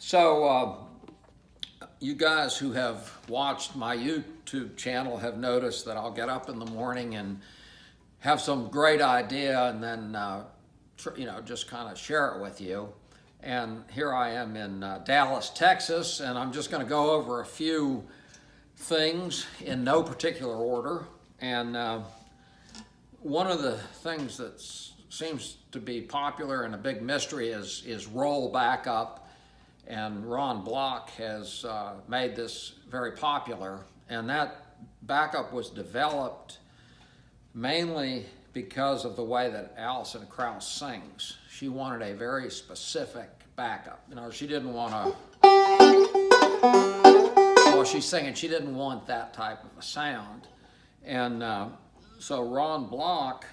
So you guys who have watched my YouTube channel have noticed that I'll get up in the morning and have some great idea and then just kind of share it with you. And here I am in Dallas, Texas, and I'm just going to go over a few things in no particular order. And one of the things that seems to be popular and a big mystery is roll backup. And Ron Block has made this very popular. And that backup was developed mainly because of the way that Alison Krauss sings. She wanted a very specific backup. You know, she didn't want to, while she's singing, she didn't want that type of a sound. And so Ron Block,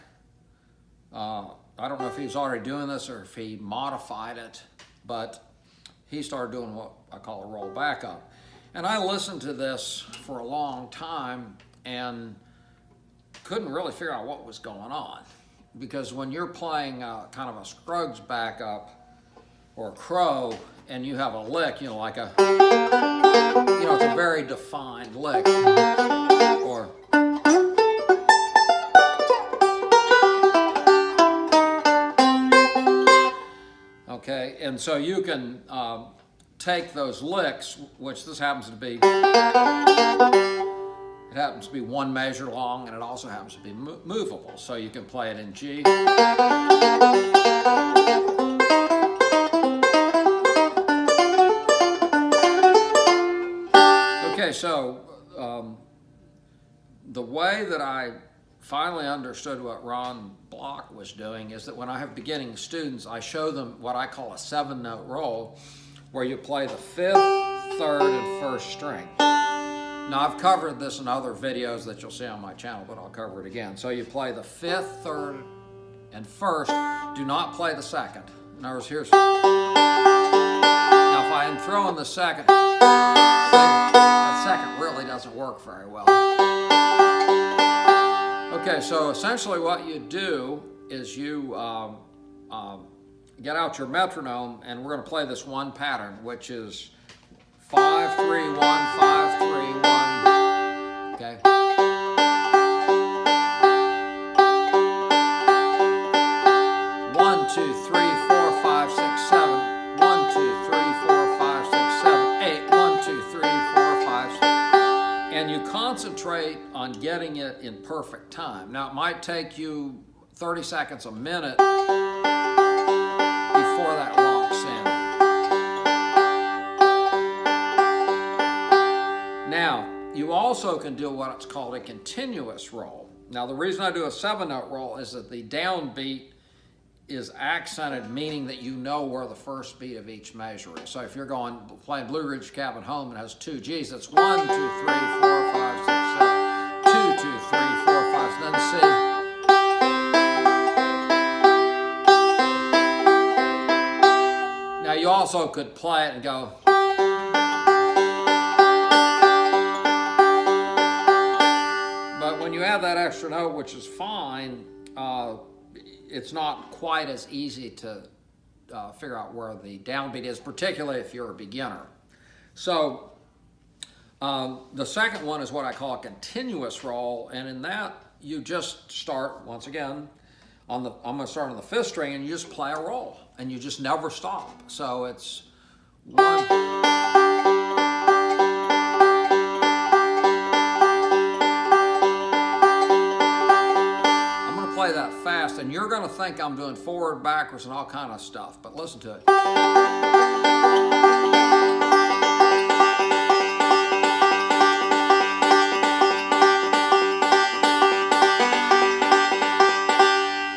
I don't know if he was already doing this or if he modified it, but he started doing what I call a roll backup. And I listened to this for a long time and couldn't really figure out what was going on. Because when you're playing kind of a Scruggs backup or a crow and you have a lick, like a, it's a very defined lick. Or okay, and so you can take those licks, which this happens to be, it happens to be one measure long, and it also happens to be movable. So you can play it in G. Okay, so the way that I finally understood what Ron Block was doing is that when I have beginning students, I show them what I call a 7-note roll, where you play the 5th, 3rd, and 1st string. Now, I've covered this in other videos that you'll see on my channel, but I'll cover it again. So you play the 5th, 3rd, and 1st. Do not play the 2nd. In other words, here's... Now, if I am throwing the 2nd, that 2nd really doesn't work very well. Okay, so essentially what you do is you get out your metronome, and we're going to play this one pattern, which is 5, 3, 1, 5, 3, 1. Okay. 1, 2, 3, 4, 5, 6, 7. 1, 2, 3, 4, 5, 6, 7, 8. 1, 2, 3, 4, 5, 6. And you concentrate on getting it in perfect time. Now, it might take you 30 seconds, a minute before that locks in. Now, you also can do what's called a continuous roll. Now, the reason I do a 7-note roll is that the downbeat is accented, meaning that you know where the first beat of each measure is. So if you're playing Blue Ridge Cabin Home and has 2 G's, that's 1, 2, 3, 4, 5, 6, 7, 2, 2, 3, 4, 5, then C. Now you also could play it and go. But when you add that extra note, which is fine, it's not quite as easy to figure out where the downbeat is, particularly if you're a beginner. So the second one is what I call a continuous roll, and in that you just start, once again, I'm going to start on the 5th string, and you just play a roll, and you just never stop. So it's 1. Play that fast, and you're going to think I'm doing forward, backwards, and all kind of stuff, but listen to it.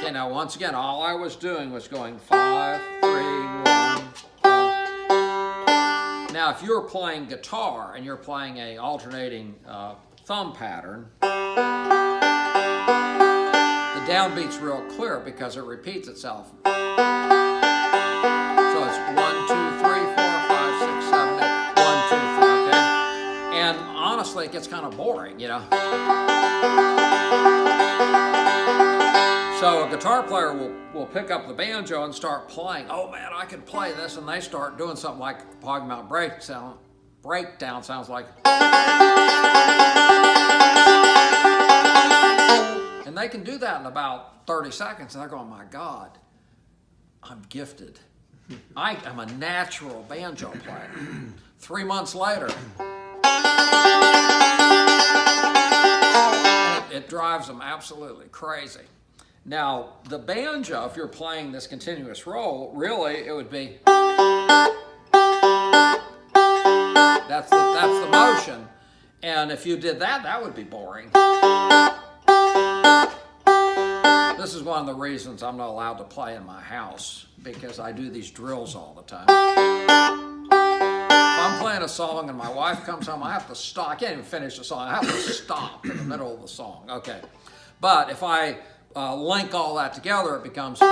Okay, now once again, all I was doing was going 5, 3, 1, 5. Now, if you're playing guitar and you're playing a alternating thumb pattern, downbeat's real clear because it repeats itself. So it's 1, 2, 3, 4, 5, 6, 7, 8. 1, 2, 3, okay? And honestly, it gets kind of boring, So So a guitar player will pick up the banjo and start playing. Oh man, I can play this, and they start doing something like Hog Mountain breakdown sounds like. And they can do that in about 30 seconds, and they're going, my God, I'm gifted. I am a natural banjo player. 3 months later, it drives them absolutely crazy. Now, the banjo, if you're playing this continuous roll, really it would be, that's the motion. And if you did that, that would be boring. This is one of the reasons I'm not allowed to play in my house, because I do these drills all the time. If I'm playing a song and my wife comes home, I have to stop. I can't even finish the song. I have to stop in the middle of the song. Okay. But if I link all that together, it becomes. Now,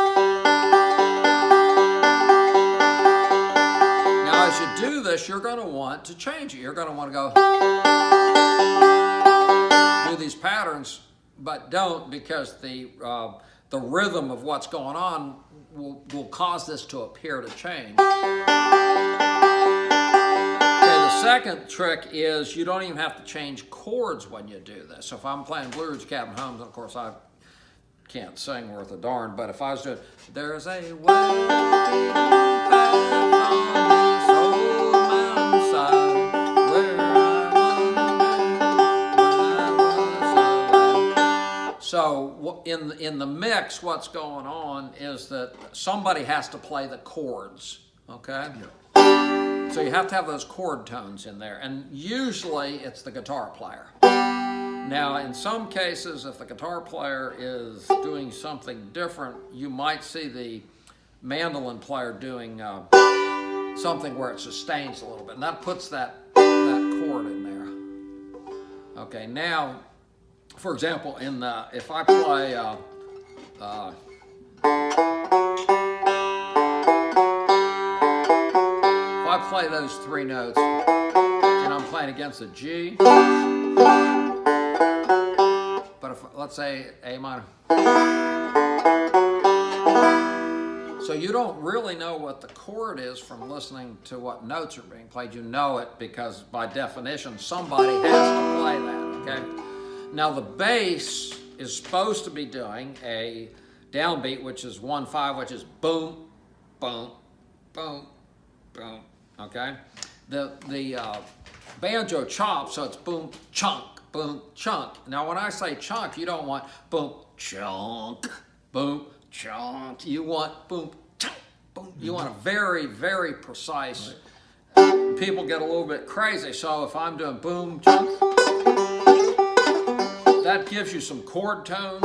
as you do this, you're going to want to change it. You're going to want to go do these patterns, but don't, because the rhythm of what's going on will cause this to appear to change. Okay, the second trick is you don't even have to change chords when you do this. So if I'm playing Blue Ridge Cabin Homes, of course I can't sing worth a darn, but if I was doing, there's a waving path on this old mountainside where I was. So in the mix, what's going on is that somebody has to play the chords, okay? Yeah. So you have to have those chord tones in there, and usually it's the guitar player. Now, in some cases, if the guitar player is doing something different, you might see the mandolin player doing something where it sustains a little bit, and that puts that chord in there. Okay, now, for example, if I play if I play those three notes and I'm playing against a G. But if, let's say A minor. So you don't really know what the chord is from listening to what notes are being played. You know it because by definition somebody has to play that, okay? Now the bass is supposed to be doing a downbeat, which is 1-5, which is boom, boom, boom, boom, okay? The banjo chops, so it's boom, chunk, boom, chunk. Now, when I say chunk, you don't want boom, chunk, boom, chunk. You want boom, chunk, boom. You want a very, very precise. Right. People get a little bit crazy. So if I'm doing boom, chunk, that gives you some chord tones.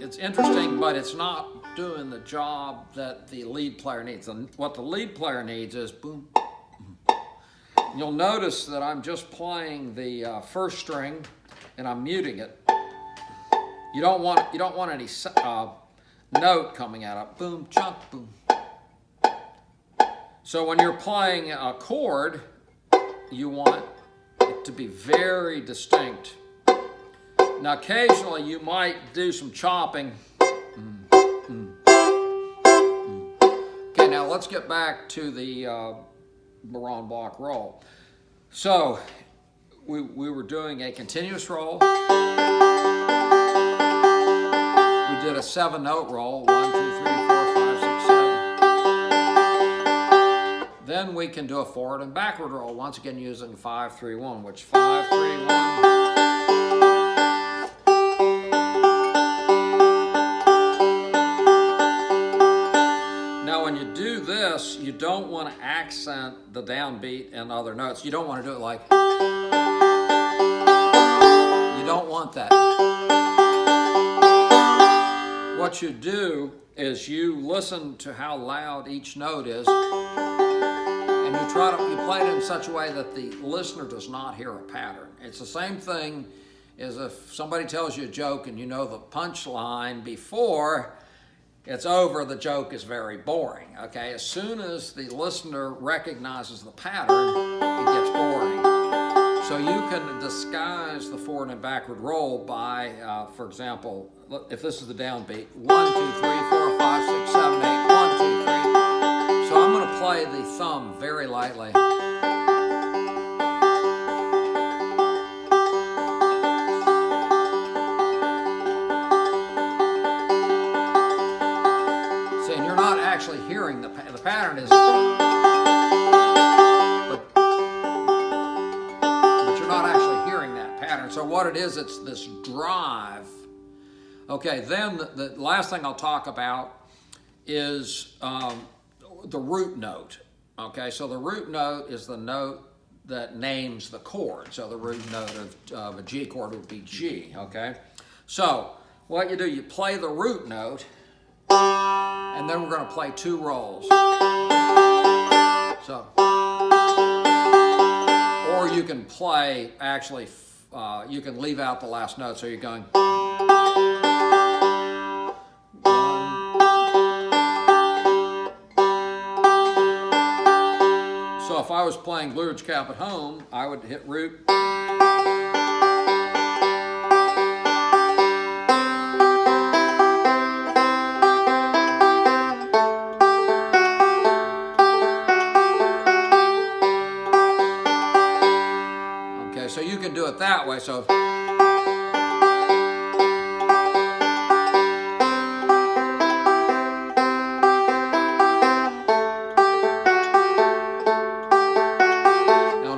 It's interesting, but it's not doing the job that the lead player needs. And what the lead player needs is boom. You'll notice that I'm just playing the first string and I'm muting it. You don't want any note coming out of boom, chunk, boom. So when you're playing a chord, you want it to be very distinct. Now occasionally you might do some chopping. Okay, now let's get back to the Baron block roll. So we were doing a continuous roll. We did a 7-note roll, 1, 2, 3, 4, 5, 6, 7. Then we can do a forward and backward roll, once again using 5, 3, 1, which 5, 3, 1. Now when you do this, you don't want to accent the downbeat and other notes. You don't want to do it like, you don't want that. What you do is you listen to how loud each note is, and you play it in such a way that the listener does not hear a pattern. It's the same thing as if somebody tells you a joke and you know the punchline before it's over, the joke is very boring, okay? As soon as the listener recognizes the pattern, it gets boring. So you can disguise the forward and backward roll by, for example, if this is the downbeat, 1, 2, 3, 4, 5, 6, 7, 8, 1, 2, 3. So I'm going to play the thumb very lightly. See, and you're not actually hearing the pattern is, but you're not actually hearing that pattern. So what it is, it's this drive. Okay, then the last thing I'll talk about is the root note. Okay, so the root note is the note that names the chord. So the root note of a G chord would be G, okay? So what you do, you play the root note, and then we're going to play 2 rolls. So, or you can play, actually, you can leave out the last note, so you're going... So if I was playing Bluegrass Cap at home, I would hit root. Okay, so you can do it that way. So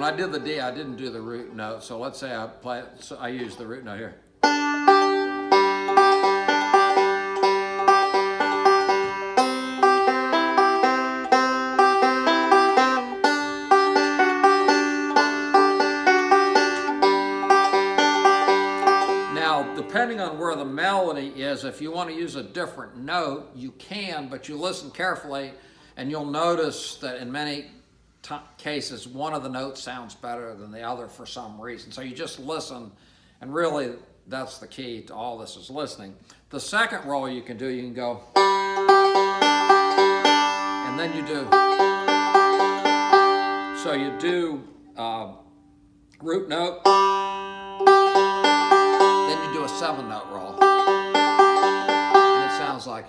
I did the D, I didn't do the root note. So let's say I play it, so I use the root note here. Now, depending on where the melody is, if you want to use a different note, you can, but you listen carefully and you'll notice that in many cases, one of the notes sounds better than the other for some reason. So you just listen, and really that's the key to all this is listening. The second roll you can do, you can go, and then you do. So you do root note, then you do a 7-note roll, and it sounds like.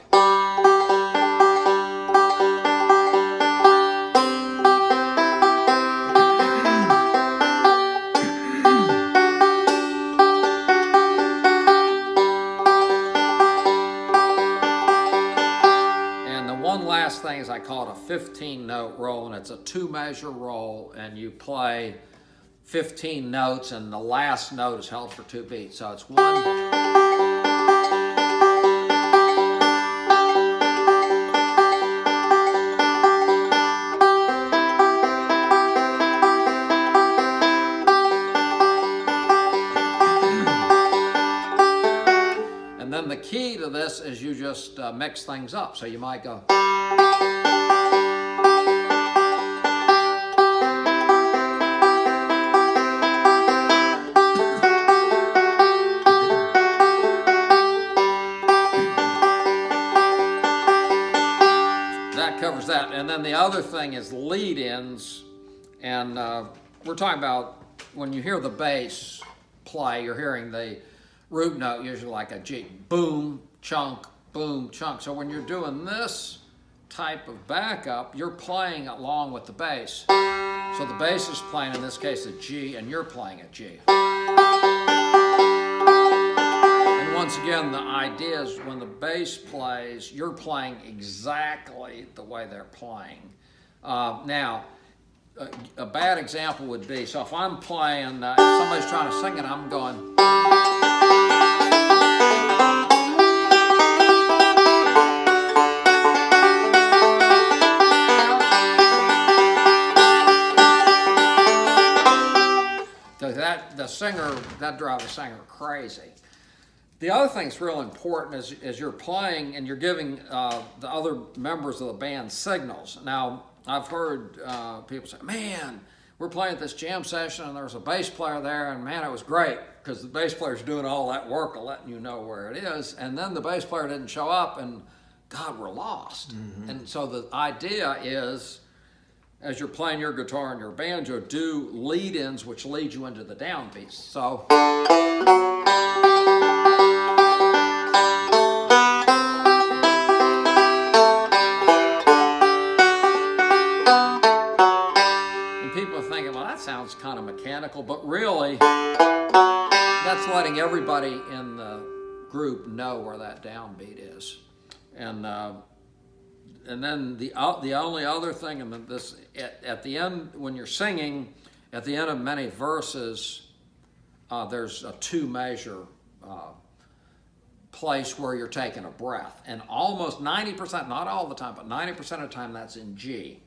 Last thing is I call it a 15-note roll, and it's a 2-measure roll, and you play 15 notes, and the last note is held for 2 beats. So it's 1. And then the key to this is you just mix things up. So you might go. That covers that. And then the other thing is lead-ins. And we're talking about when you hear the bass play, you're hearing the root note, usually like a G. Boom, chunk, boom, chunk. So when you're doing this type of backup, you're playing along with the bass. So the bass is playing, in this case, a G, and you're playing a G. And once again, the idea is when the bass plays, you're playing exactly the way they're playing. Now, a bad example would be, so if I'm playing, if somebody's trying to sing it, I'm going. That drives the singer crazy. The other thing that's real important is you're playing and you're giving the other members of the band signals. Now, I've heard people say, man, we're playing at this jam session and there's a bass player there, and man, it was great because the bass player's doing all that work of letting you know where it is, and then the bass player didn't show up, and God, we're lost. Mm-hmm. And so the idea is, as you're playing your guitar and your banjo, do lead-ins which lead you into the downbeats. So. And people are thinking, well, that sounds kind of mechanical, but really, that's letting everybody in the group know where that downbeat is. And then the only other thing, and this at the end when you're singing, at the end of many verses, there's a 2-measure place where you're taking a breath, and almost 90%, not all the time, but 90% of the time that's in G.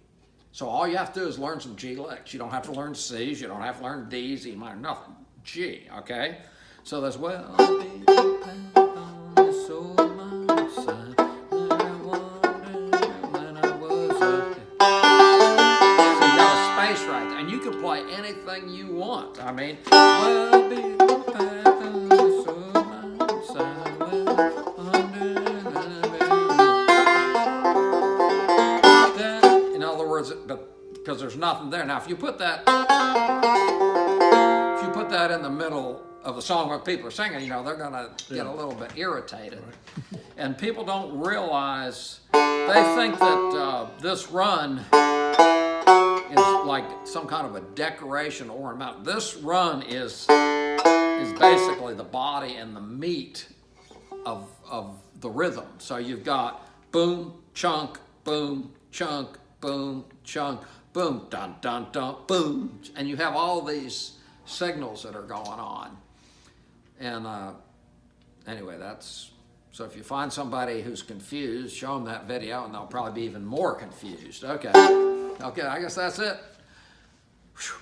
So all you have to do is learn some G licks. You don't have to learn C's. You don't have to learn D's, E minor, nothing. G. Okay. So there's right, and you can play anything you want. I mean, in other words, because there's nothing there. Now, if you put that in the middle of the song where people are singing, you know, they're gonna get a little bit irritated, and people don't realize. They think that this run is like some kind of a decoration or ornament. This run is basically the body and the meat of the rhythm. So you've got boom, chunk, boom, chunk, boom, chunk, boom, dun, dun, dun, boom. And you have all these signals that are going on. And anyway, so if you find somebody who's confused, show them that video and they'll probably be even more confused. Okay, I guess that's it. Whew.